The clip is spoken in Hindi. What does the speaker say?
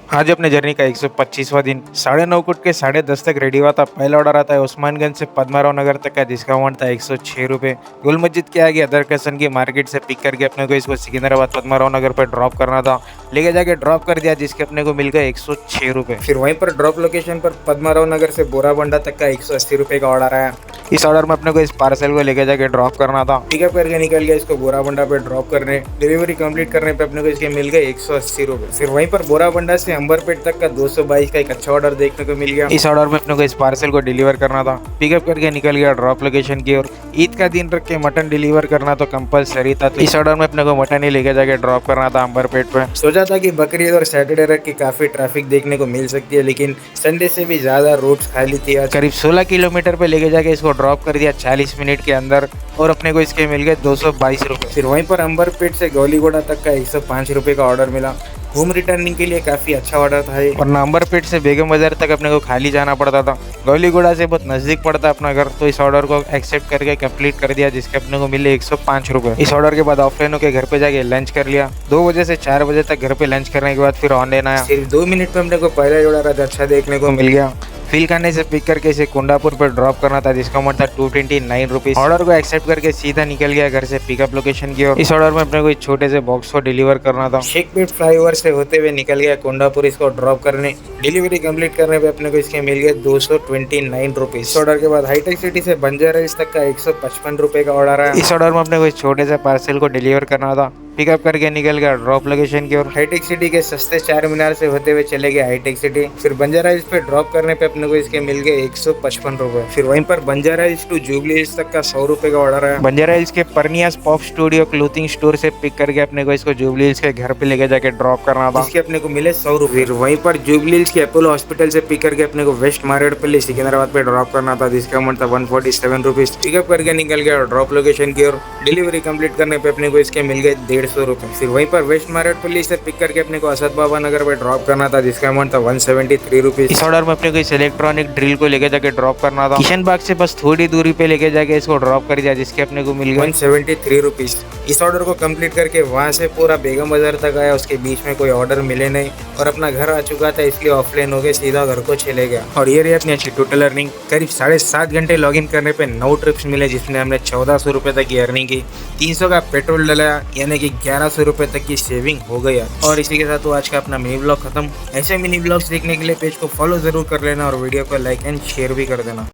आज अपने जर्नी का 125वां दिन 9:30 उठ के 10:30 तक रेडी हुआ था। पहला ऑर्डर आता है उस्मानगंज से पद्माराव नगर तक का, जिसका अमाउंट था 106 रुपये। गुल मस्जिद के आगे अदरकसन की मार्केट से पिक करके अपने को इसको सिकंदराबाद पद्माराव नगर पर ड्रॉप करना था। लेके जाके ड्रॉप कर दिया, जिसके अपने को मिल गए 106 रुपये। फिर वहीं पर ड्रॉप लोकेशन पर पद्माराव नगर से बोराबंडा तक का 180 रुपये का ऑर्डर आया। इस ऑर्डर में अपने को इस पार्सल को लेके जाके ड्रॉप करना था। पिकअप करके निकल गया इसको बोराबंडा पे ड्रॉप करने। डिलीवरी कंप्लीट करने पे अपने को इसके मिल गए 180 रुपये। फिर वहीं पर बोराबंडा से अंबरपेट तक का 222 का एक अच्छा ऑर्डर देखने को मिल गया। इस ऑर्डर में अपने को इस पार्सल को डिलीवर करना था। पिकअप करके निकल गया ड्रॉप लोकेशन की ओर। ईद का दिन रख के मटन डिलीवर करना तो कंपलसरी था, तो इस ऑर्डर में अपने को मटन ही लेके जाके ड्रॉप करना था अंबरपेट पे। सोचा था कि बकरीद और सैटरडे रख के काफी ट्रैफिक देखने को मिल सकती है, लेकिन संडे से भी ज्यादा रूट्स खाली थी। करीब 16 किलोमीटर पे लेके जाके इसको ड्रॉप कर दिया 40 मिनट के अंदर, और अपने को इसके मिल गए 222 रुपये। फिर वहीं पर अंबरपेट से गौलीगोड़ा तक का 105 रुपये का ऑर्डर मिला। होम रिटर्निंग के लिए काफी अच्छा ऑर्डर था ये। वरना अंबरपेट से बेगम बाजार तक अपने को खाली जाना पड़ता था। गौलीगोड़ा से बहुत नजदीक पड़ता अपना घर, तो इस ऑर्डर को एक्सेप्ट करके कंप्लीट कर दिया, जिसके अपने को मिले 105 रुपये। इस ऑर्डर के बाद ऑफलाइन होकर घर पे जाके लंच कर लिया। 2 बजे से 4 बजे तक घर पे लंच करने के बाद फिर ऑनलाइन आया। सिर्फ 2 मिनट में अपने को पहला जोड़ा रहा अच्छा देखने को मिल गया। फील खाने से पिक करके इसे कुंडापुर पर ड्रॉप करना था, जिसका अमाउंट था 229 रुपीज। ऑर्डर को एक्सेप्ट करके सीधा निकल गया घर से पिकअप लोकेशन की ओर। इस ऑर्डर में अपने को एक छोटे से बॉक्स को डिलीवर करना था। शेखपेट फ्लाईओवर से होते हुए निकल गया कुंडापुर इसको ड्रॉप करने। डिलीवरी कंप्लीट करने पे अपने को इसके मिल गए 229 रुपीज। इस ऑर्डर के बाद हाईटेक सिटी से बंजारा हिल्स तक का 155 रुपए का ऑर्डर आया। इस ऑर्डर में अपने को इस छोटे से पार्सल को डिलीवर करना था। पिकअप करके निकल गया ड्रॉप लोकेशन की ओर। हाईटेक सिटी के सस्ते 4 मीनार से होते हुए चले गए हाईटेक सिटी। फिर बंजारा हिल्स पे ड्रॉप करने पे अपने को इसके मिल गए 155 रुपए। फिर वहीं पर बंजारा हिल्स टू जुबली हिल्स तक का 100 रुपए का ऑर्डर आया। बंजारा हिल्स के परनियास पॉप स्टूडियो क्लोथिंग स्टोर से पिक करके अपने को इसको जुबली हिल्स के घर पे लेके जाके ड्रॉप करना था, जिसके अपने को मिले 100 रुपए। फिर वहीं पर जुबली हिल्स के अपोलो हॉस्पिटल से पिक करके अपने को वेस्ट मारेडपल्ली सिकंदराबाद पे ड्रॉप करना था, जिसका अमाउंट था 147 रुपीज। पिकअप करके निकल गया ड्रॉप लोकेशन की ओर। डिलीवरी कंप्लीट करने पे अपने को इसके मिल गए 150 रुपए। फिर वहीं पर वेस्ट मारेडपल्ली से पिक करके अपने को असद बाबा नगर पे ड्रॉप करना था, जिसका अमाउंट था 173 रुपीज। इस ऑर्डर में अपने को इस इलेक्ट्रॉनिक ड्रिल को लेके जाके ड्रॉप करना था। किशन बाग से बस थोड़ी दूरी पे लेके जाके इसको ड्रॉप कर दिया, जिसके अपने को मिल गए 173 रुपीज। इस ऑर्डर को कंप्लीट करके वहां से पूरा बेगम बाजार तक आया। उसके बीच में कोई ऑर्डर मिले नहीं और अपना घर आ चुका था, इसलिए ऑफलाइन हो गए सीधा घर को चले गया। और ये रही अपनी अच्छी टोटल अर्निंग। करीब 7.5 घंटे लॉग इन करने पे 9 ट्रिप्स मिले, जिसमें हमने 1400 रुपए तक की अर्निंग की। 300 का पेट्रोल डलाया, यानी कि 1100 रुपए तक की सेविंग हो गई। और इसी के साथ तो आज का अपना मिनी ब्लॉग खत्म। ऐसे मिनी ब्लॉग्स देखने के लिए पेज को फॉलो जरूर कर लेना और वीडियो को लाइक एंड शेयर भी कर देना।